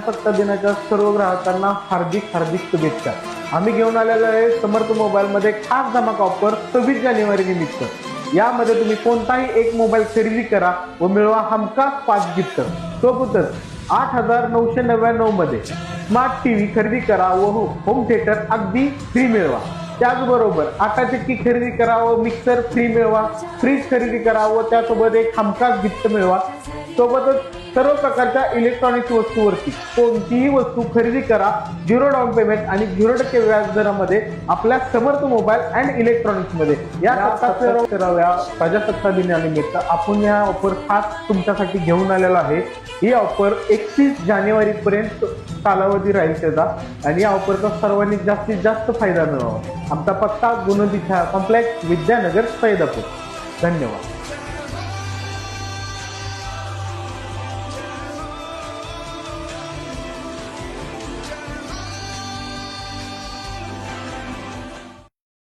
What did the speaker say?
प्रजासत्ताक दिनाच्या सर्व ग्राहकांना हार्दिक शुभेच्छा। आम्ही घेऊन आलेलो आहे समर्थ मोबाईल मध्ये खास धमाका ऑफर 26 जानेवारी निमित्त। यामध्ये तुम्ही कोणताही एक मोबाईल खरेदी करा व मिळवा हमखास 5 गिफ्ट। सोबतच 8,999 मध्ये स्मार्ट टीव्ही खरेदी करा व होम थिएटर अगदी फ्री मिळवा। त्याचबरोबर आटा चक्की खरेदी करा व मिक्सर फ्री मिळवा। फ्रीज खरेदी करा व त्यासोबत एक हमखास गिफ्ट मिळवा। सोबतच सर्व प्रकारच्या इलेक्ट्रॉनिक्स वस्तूवरती कोणतीही वस्तू खरेदी करा 0 डाऊन पेमेंट आणि 0% व्याज दरामध्ये आपल्या समर्थ मोबाईल अँड इलेक्ट्रॉनिक्स मध्ये। या 77व्या प्रजासत्ताक दिनानिमित्त आपण या ऑफर खास तुमच्यासाठी घेऊन आलेला आहे। ही ऑफर 31 जानेवारी पर्यंत कालावधी राहील त्याचा आणि या ऑफरचा सर्वांनी जास्तीत जास्त फायदा मिळवा। आमचा पत्ता गुणदिशा कॉम्प्लेक्स विद्यानगर सैदापूर। धन्यवाद।